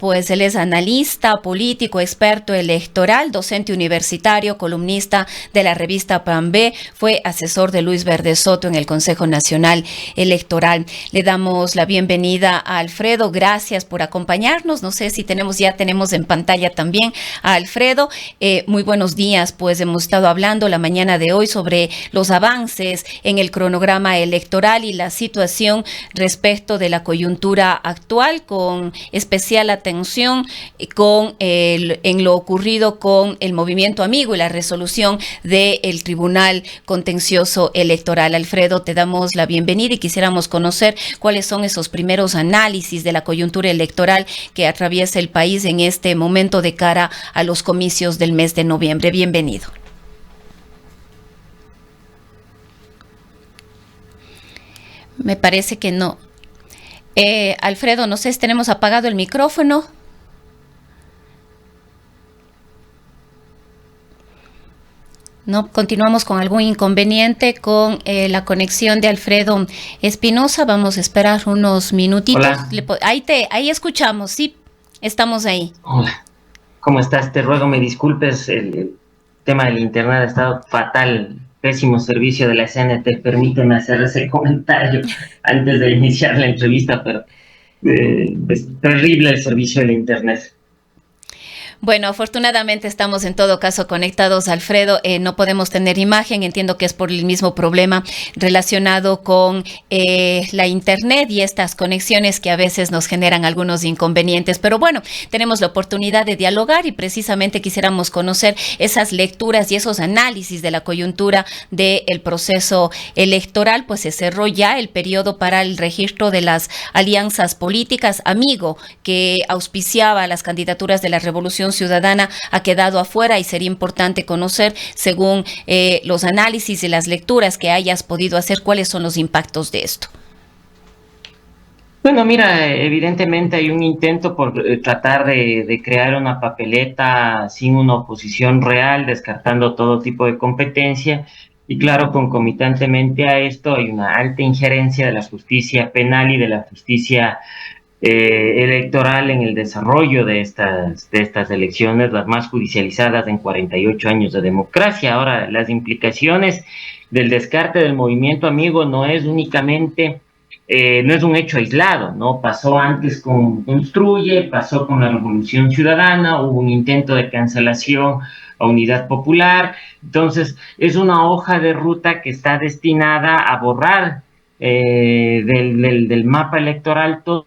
Pues él es analista político, experto electoral, docente universitario, columnista de la revista Plan B, fue asesor de Luis Verde Soto en el Consejo Nacional Electoral. Le damos la bienvenida a Alfredo, gracias por acompañarnos. No sé si ya tenemos en pantalla también a Alfredo. Muy buenos días, pues hemos estado hablando la mañana de hoy sobre los avances en el cronograma electoral y la situación respecto de la coyuntura actual, con especial atención en lo ocurrido con el Movimiento Amigo y la resolución del Tribunal Contencioso Electoral. Alfredo, te damos la bienvenida y quisiéramos conocer cuáles son esos primeros análisis de la coyuntura electoral que atraviesa el país en este momento de cara a los comicios del mes de noviembre. Bienvenido. Me parece que no. Alfredo, no sé si tenemos apagado el micrófono. No, continuamos con algún inconveniente con la conexión de Alfredo Espinosa. Vamos a esperar unos minutitos. Hola. Ahí escuchamos, sí, estamos ahí. Hola, ¿cómo estás? Te ruego me disculpes, el tema del internet ha estado fatal, pésimo servicio de la CNT. Permíteme hacer ese comentario antes de iniciar la entrevista, pero es terrible el servicio del internet. Bueno, afortunadamente estamos en todo caso conectados, Alfredo. No podemos tener imagen, entiendo que es por el mismo problema relacionado con la internet y estas conexiones que a veces nos generan algunos inconvenientes. Pero bueno, tenemos la oportunidad de dialogar y precisamente quisiéramos conocer esas lecturas y esos análisis de la coyuntura del proceso electoral. Pues se cerró ya el periodo para el registro de las alianzas políticas. Amigo, que auspiciaba las candidaturas de la Revolución Ciudadana, ha quedado afuera y sería importante conocer, según los análisis y las lecturas que hayas podido hacer, cuáles son los impactos de esto. Bueno, mira, evidentemente hay un intento por tratar de crear una papeleta sin una oposición real, descartando todo tipo de competencia. Y claro, concomitantemente a esto hay una alta injerencia de la justicia penal y de la justicia electoral en el desarrollo de estas elecciones, las más judicializadas en 48 años de democracia. Ahora, las implicaciones del descarte del Movimiento Amigo no es únicamente, no es un hecho aislado, ¿no? Pasó antes con Construye, pasó con la Revolución Ciudadana, hubo un intento de cancelación a Unidad Popular. Entonces, es una hoja de ruta que está destinada a borrar del mapa electoral todo.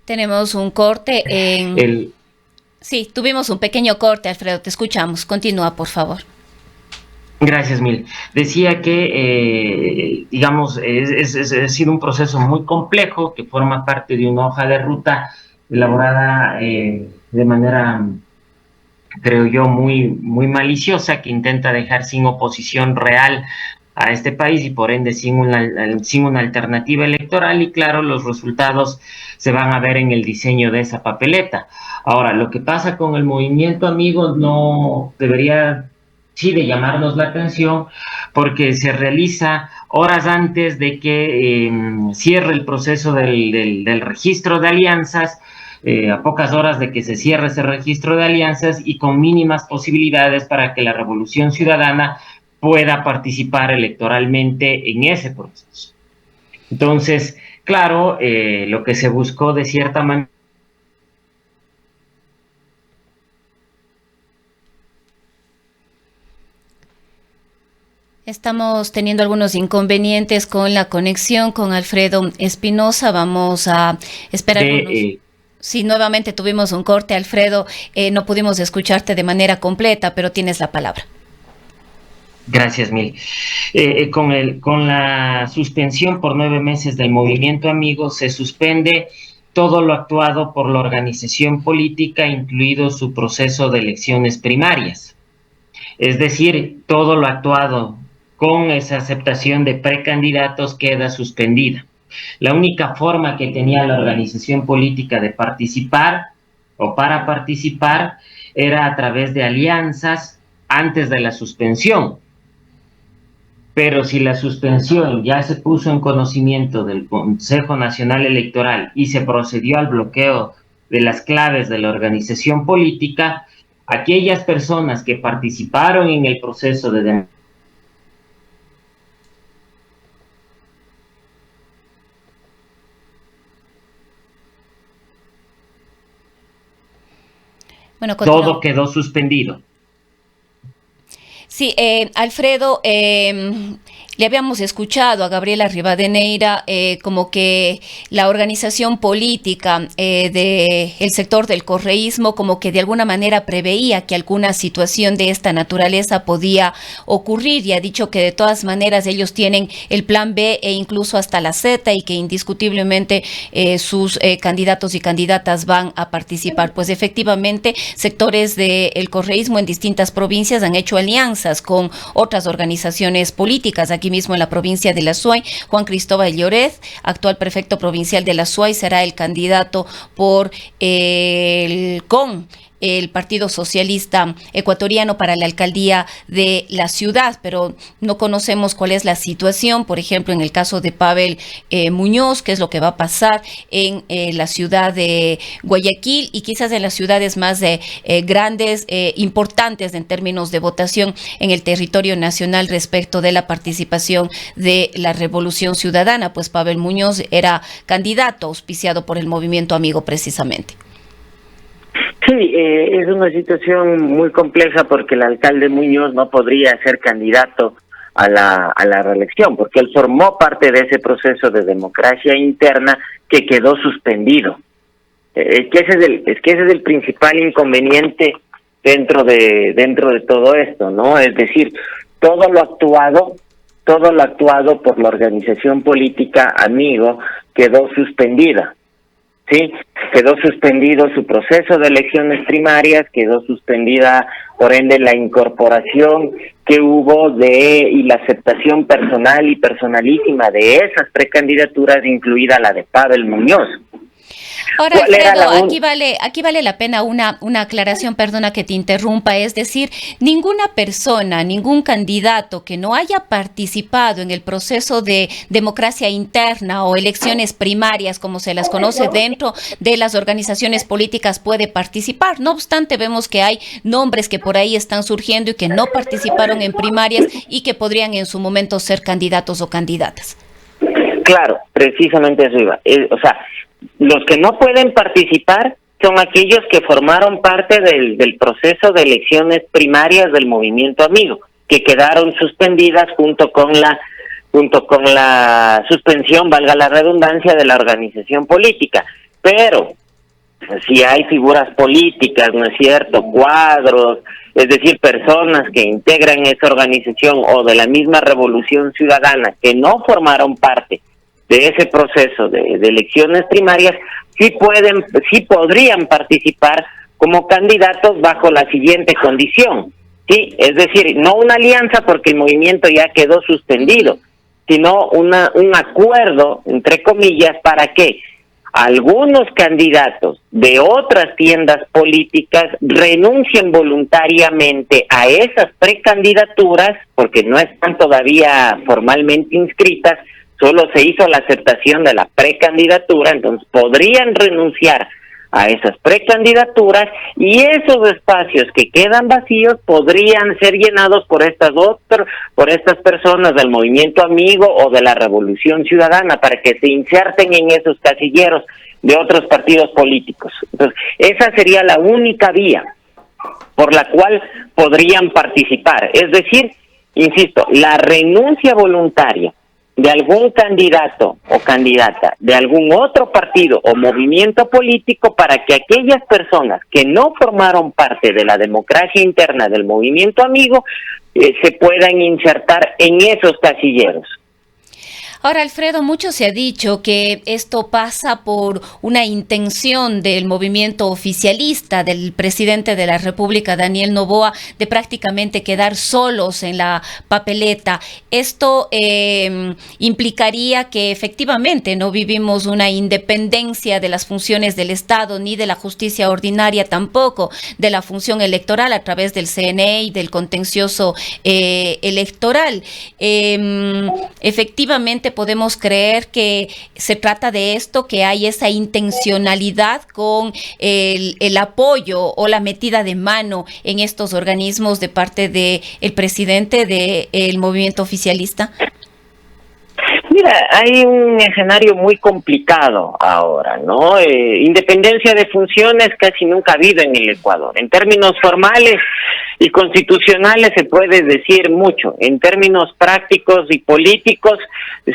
Tenemos un corte en... El, Sí, tuvimos un pequeño corte, Alfredo, te escuchamos. Continúa, por favor. Gracias, Mil. Decía que, digamos, ha sido un proceso muy complejo que forma parte de una hoja de ruta elaborada de manera, creo yo, muy maliciosa, que intenta dejar sin oposición real a este país y por ende sin una alternativa electoral. Y claro, los resultados se van a ver en el diseño de esa papeleta. Ahora, lo que pasa con el Movimiento Amigos no debería, sí, de llamarnos la atención, porque se realiza horas antes de que cierre el proceso del registro de alianzas, a pocas horas de que se cierre ese registro de alianzas y con mínimas posibilidades para que la Revolución Ciudadana pueda participar electoralmente en ese proceso. Entonces, claro, lo que se buscó de cierta manera. Estamos teniendo algunos inconvenientes con la conexión con Alfredo Espinosa. Vamos a esperar unos... Sí, nuevamente tuvimos un corte, Alfredo. No pudimos escucharte de manera completa, pero tienes la palabra. Gracias, Mil. Con la suspensión por 9 meses del Movimiento Amigo, se suspende todo lo actuado por la organización política, incluido su proceso de elecciones primarias. Es decir, todo lo actuado con esa aceptación de precandidatos queda suspendida. La única forma que tenía la organización política de participar o para participar era a través de alianzas antes de la suspensión. pero si la suspensión ya se puso en conocimiento del Consejo Nacional Electoral y se procedió al bloqueo de las claves de la organización política, aquellas personas que participaron en el proceso de Bueno, todo quedó suspendido. Sí, Alfredo, le habíamos escuchado a Gabriela Rivadeneira como que la organización política del sector del correísmo como que de alguna manera preveía que alguna situación de esta naturaleza podía ocurrir y ha dicho que de todas maneras ellos tienen el plan B e incluso hasta la Z y que indiscutiblemente sus candidatos y candidatas van a participar. Pues efectivamente sectores del correísmo en distintas provincias han hecho alianzas con otras organizaciones políticas. Aquí mismo en la provincia de la Suay, Juan Cristóbal Lloret, actual prefecto provincial de la Suay, será el candidato por el Partido Socialista Ecuatoriano para la alcaldía de la ciudad, pero no conocemos cuál es la situación, por ejemplo, en el caso de Pavel Muñoz, qué es lo que va a pasar en la ciudad de Guayaquil y quizás en las ciudades más grandes, importantes en términos de votación en el territorio nacional respecto de la participación de la Revolución Ciudadana, pues Pavel Muñoz era candidato auspiciado por el Movimiento Amigo precisamente. Sí, es una situación muy compleja porque el alcalde Muñoz no podría ser candidato a la reelección, porque él formó parte de ese proceso de democracia interna que quedó suspendido. Es que ese es el principal inconveniente dentro de todo esto, ¿no? Es decir, todo lo actuado por la organización política Amigo quedó suspendida. Sí, quedó suspendido su proceso de elecciones primarias, quedó suspendida por ende la incorporación que hubo y la aceptación personal y personalísima de esas precandidaturas, incluida la de Pavel Muñoz. Ahora, Alfredo, aquí vale la pena una aclaración, perdona que te interrumpa, es decir, ninguna persona, ningún candidato que no haya participado en el proceso de democracia interna o elecciones primarias, como se las conoce dentro de las organizaciones políticas, puede participar. No obstante, vemos que hay nombres que por ahí están surgiendo y que no participaron en primarias y que podrían en su momento ser candidatos o candidatas. Claro, precisamente eso iba. O sea, los que no pueden participar son aquellos que formaron parte del proceso de elecciones primarias del Movimiento Amigo, que quedaron suspendidas junto con la suspensión, valga la redundancia, de la organización política. Pero si hay figuras políticas, ¿no es cierto?, cuadros, es decir, personas que integran esa organización o de la misma Revolución Ciudadana que no formaron parte de ese proceso de elecciones primarias, sí podrían participar como candidatos bajo la siguiente condición, sí, es decir, no una alianza porque el movimiento ya quedó suspendido, sino un acuerdo, entre comillas, para que algunos candidatos de otras tiendas políticas renuncien voluntariamente a esas precandidaturas, porque no están todavía formalmente inscritas, solo se hizo la aceptación de la precandidatura, entonces podrían renunciar a esas precandidaturas y esos espacios que quedan vacíos podrían ser llenados por estas personas del Movimiento Amigo o de la Revolución Ciudadana para que se inserten en esos casilleros de otros partidos políticos. Entonces, esa sería la única vía por la cual podrían participar. Es decir, insisto, la renuncia voluntaria de algún candidato o candidata de algún otro partido o movimiento político para que aquellas personas que no formaron parte de la democracia interna del Movimiento Amigo se puedan insertar en esos casilleros. Ahora, Alfredo, mucho se ha dicho que esto pasa por una intención del movimiento oficialista del presidente de la República, Daniel Noboa, de prácticamente quedar solos en la papeleta. Esto implicaría que efectivamente no vivimos una independencia de las funciones del Estado, ni de la justicia ordinaria tampoco, de la función electoral a través del CNE y del contencioso electoral. Efectivamente, podemos creer que se trata de esto, que hay esa intencionalidad con el apoyo o la metida de mano en estos organismos de parte del presidente del movimiento oficialista? Mira, hay un escenario muy complicado ahora, ¿no? Independencia de funciones casi nunca ha habido en el Ecuador. En términos formales y constitucionales se puede decir mucho. En términos prácticos y políticos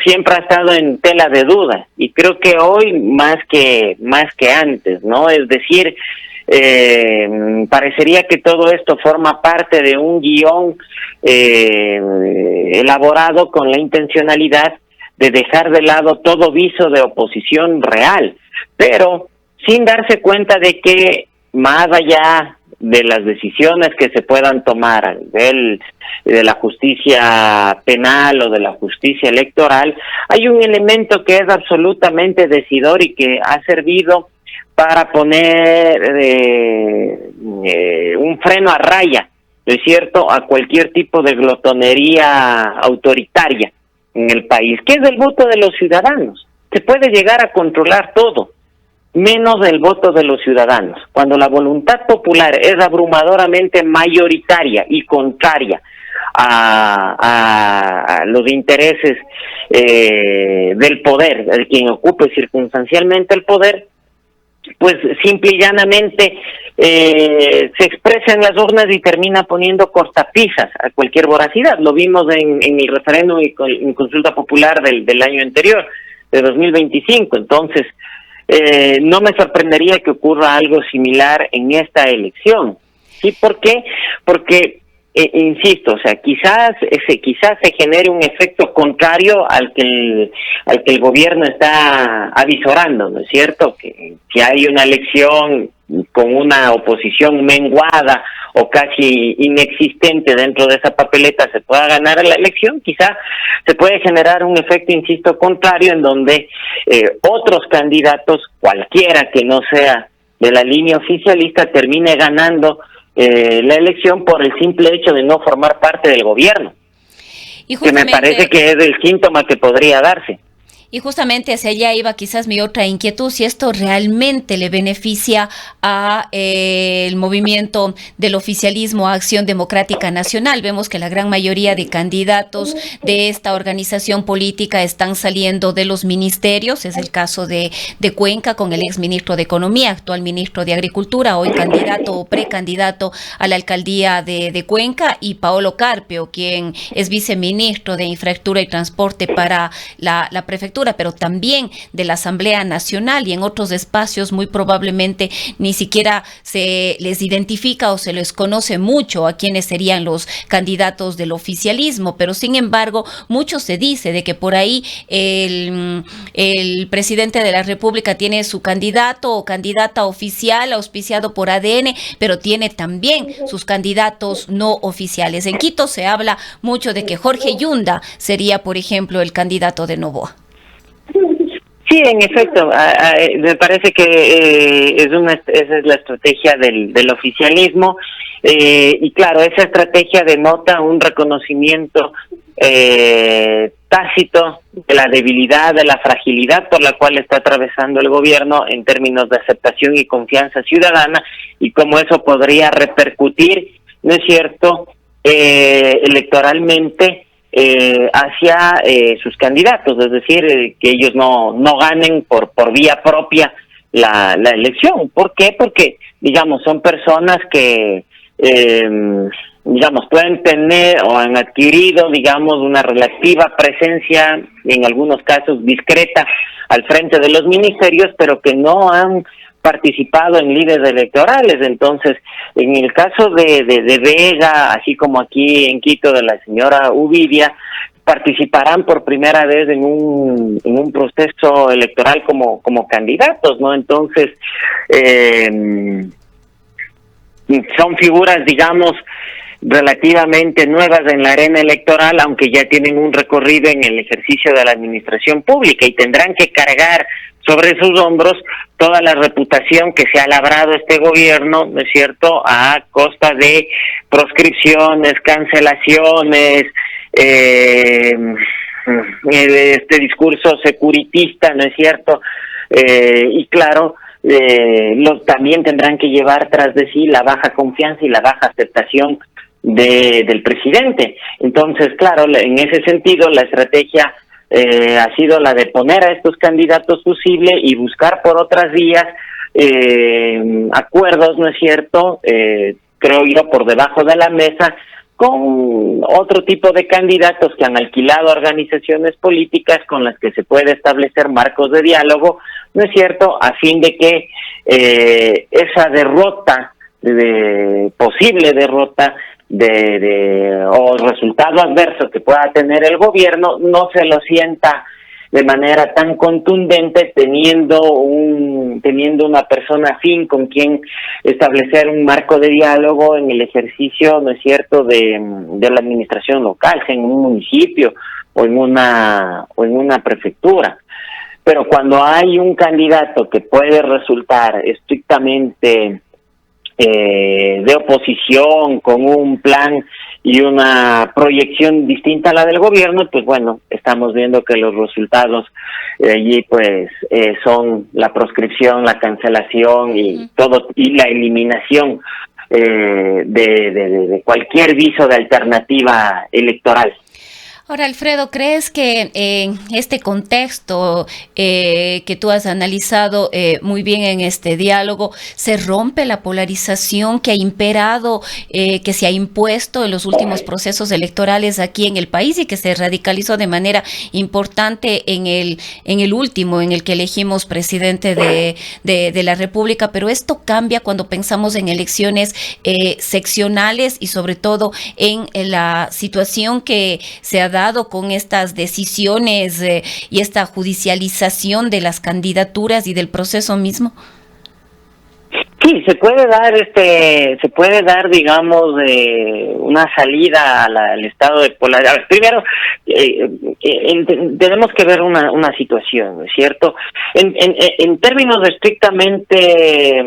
siempre ha estado en tela de duda. Y creo que hoy más que antes, ¿no? Es decir, parecería que todo esto forma parte de un guión elaborado con la intencionalidad de dejar de lado todo viso de oposición real, pero sin darse cuenta de que más allá de las decisiones que se puedan tomar a nivel de la justicia penal o de la justicia electoral, hay un elemento que es absolutamente decidor y que ha servido para poner un freno a raya, ¿no es cierto?, a cualquier tipo de glotonería autoritaria en el país, que es el voto de los ciudadanos. Se puede llegar a controlar todo, menos el voto de los ciudadanos. Cuando la voluntad popular es abrumadoramente mayoritaria y contraria a los intereses del poder, de quien ocupe circunstancialmente el poder, pues simple y llanamente se expresa en las urnas y termina poniendo cortapisas a cualquier voracidad. Lo vimos en el referéndum y en consulta popular del año anterior, de 2025. Entonces, no me sorprendería que ocurra algo similar en esta elección. ¿Sí? ¿Por qué? Porque insisto, o sea, quizás se genere un efecto contrario al que el gobierno está avisorando, ¿no es cierto? Que hay una elección con una oposición menguada o casi inexistente dentro de esa papeleta se pueda ganar la elección, quizá se puede generar un efecto, insisto, contrario, en donde otros candidatos, cualquiera que no sea de la línea oficialista, termine ganando la elección por el simple hecho de no formar parte del gobierno, que me parece que es el síntoma que podría darse. Y justamente hacia allá iba quizás mi otra inquietud, si esto realmente le beneficia a el movimiento del oficialismo, a Acción Democrática Nacional. Vemos que la gran mayoría de candidatos de esta organización política están saliendo de los ministerios. Es el caso de Cuenca, con el exministro de Economía, actual ministro de Agricultura, hoy candidato o precandidato a la alcaldía de Cuenca, y Paolo Carpio, quien es viceministro de Infraestructura y Transporte para la prefectura, pero también de la Asamblea Nacional, y en otros espacios muy probablemente ni siquiera se les identifica o se les conoce mucho a quienes serían los candidatos del oficialismo, pero sin embargo mucho se dice de que por ahí el presidente de la República tiene su candidato o candidata oficial auspiciado por ADN, pero tiene también sus candidatos no oficiales. En Quito se habla mucho de que Jorge Yunda sería, por ejemplo, el candidato de Noboa. Sí, en efecto, me parece que esa es la estrategia del oficialismo, y claro, esa estrategia denota un reconocimiento tácito de la debilidad, de la fragilidad por la cual está atravesando el gobierno en términos de aceptación y confianza ciudadana, y cómo eso podría repercutir, ¿no es cierto?, electoralmente hacia sus candidatos, es decir, que ellos no ganen por vía propia la elección. ¿Por qué? Porque, digamos, son personas que, digamos, pueden tener o han adquirido, digamos, una relativa presencia, en algunos casos discreta, al frente de los ministerios, pero que no han participado en líderes electorales. Entonces, en el caso de Vega, así como aquí en Quito de la señora Uvidia, participarán por primera vez en un proceso electoral como candidatos, ¿no? Entonces, son figuras, digamos, relativamente nuevas en la arena electoral, aunque ya tienen un recorrido en el ejercicio de la administración pública y tendrán que cargar sobre sus hombros toda la reputación que se ha labrado este gobierno, ¿no es cierto?, a costa de proscripciones, cancelaciones, este discurso securitista, ¿no es cierto?, y claro, también tendrán que llevar tras de sí la baja confianza y la baja aceptación del presidente. Entonces, claro, en ese sentido, la estrategia ha sido la de poner a estos candidatos fusible y buscar por otras vías acuerdos, ¿no es cierto?, creo yo, por debajo de la mesa, con otro tipo de candidatos que han alquilado organizaciones políticas con las que se puede establecer marcos de diálogo, ¿no es cierto?, a fin de que esa derrota, posible derrota, o resultado adverso que pueda tener el gobierno, no se lo sienta de manera tan contundente, teniendo una persona afín con quien establecer un marco de diálogo en el ejercicio, ¿no es cierto?, de la administración local, sea en un municipio o en una prefectura. Pero cuando hay un candidato que puede resultar estrictamente de oposición, con un plan y una proyección distinta a la del gobierno, pues bueno, estamos viendo que los resultados allí pues son la proscripción, la cancelación y todo, y la eliminación de cualquier viso de alternativa electoral. Ahora, Alfredo, ¿crees que en este contexto que tú has analizado muy bien en este diálogo, se rompe la polarización que ha imperado, que se ha impuesto en los últimos procesos electorales aquí en el país y que se radicalizó de manera importante en el último, en el que elegimos presidente de la República? Pero esto cambia cuando pensamos en elecciones seccionales y sobre todo en la situación que se ha dado con estas decisiones y esta judicialización de las candidaturas y del proceso mismo. Sí, se puede dar, digamos, una salida al estado de polaridad. Primero, tenemos que ver una situación, ¿no es cierto? En términos estrictamente,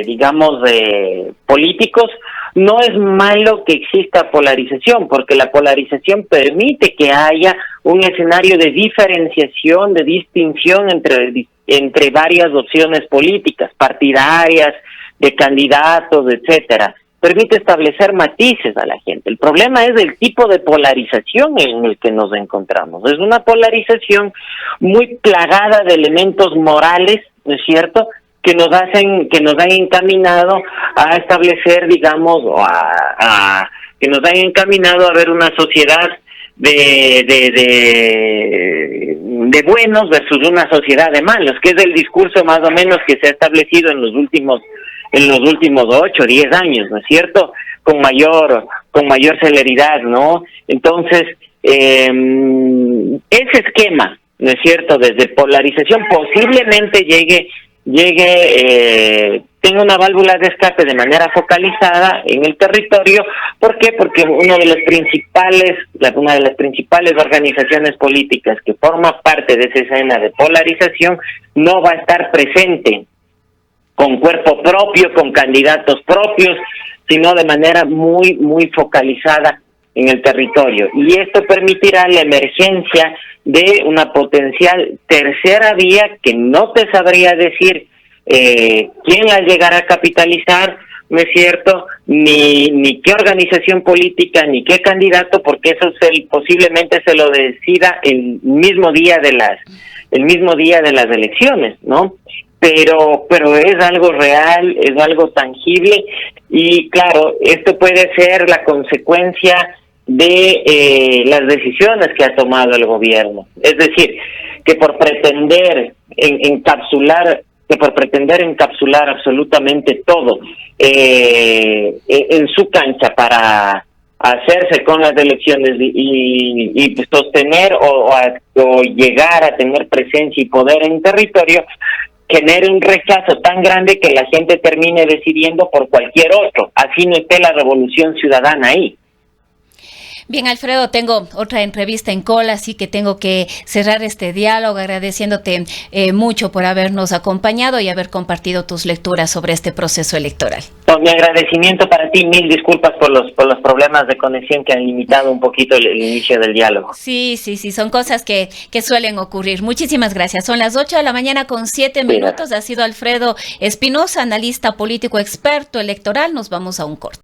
digamos, políticos, no es malo que exista polarización, porque la polarización permite que haya un escenario de diferenciación, de distinción entre varias opciones políticas, partidarias, de candidatos, etcétera. Permite establecer matices a la gente. El problema es el tipo de polarización en el que nos encontramos. Es una polarización muy plagada de elementos morales, ¿no es cierto?, que nos han encaminado a establecer, digamos, que nos han encaminado a ver una sociedad de buenos versus una sociedad de malos, que es el discurso más o menos que se ha establecido en los últimos 8 o 10 años, ¿no es cierto?, con mayor celeridad, ¿no? Entonces, ese esquema, ¿no es cierto?, desde polarización posiblemente tenga una válvula de escape de manera focalizada en el territorio. ¿Por qué? Porque una de las principales organizaciones políticas que forma parte de esa escena de polarización no va a estar presente con cuerpo propio, con candidatos propios, sino de manera muy, muy focalizada en el territorio. Y esto permitirá la emergencia de una potencial tercera vía que no te sabría decir quién la llegará a capitalizar, ¿no es cierto?, ni qué organización política, ni qué candidato, porque eso posiblemente se lo decida el mismo día de las elecciones, ¿no? Pero es algo real, es algo tangible, y claro, esto puede ser la consecuencia de las decisiones que ha tomado el gobierno. Es decir, que por pretender encapsular absolutamente todo en su cancha para hacerse con las elecciones y pues, sostener o llegar a tener presencia y poder en territorio, genere un rechazo tan grande que la gente termine decidiendo por cualquier otro, así no esté la revolución ciudadana ahí. Bien, Alfredo, tengo otra entrevista en cola, así que tengo que cerrar este diálogo agradeciéndote mucho por habernos acompañado y haber compartido tus lecturas sobre este proceso electoral. Mi agradecimiento para ti, mil disculpas por los problemas de conexión que han limitado un poquito el inicio del diálogo. Sí, son cosas que suelen ocurrir. Muchísimas gracias. Son las 8 de la mañana con 7 minutos. Ha sido Alfredo Espinosa, analista político experto electoral. Nos vamos a un corte.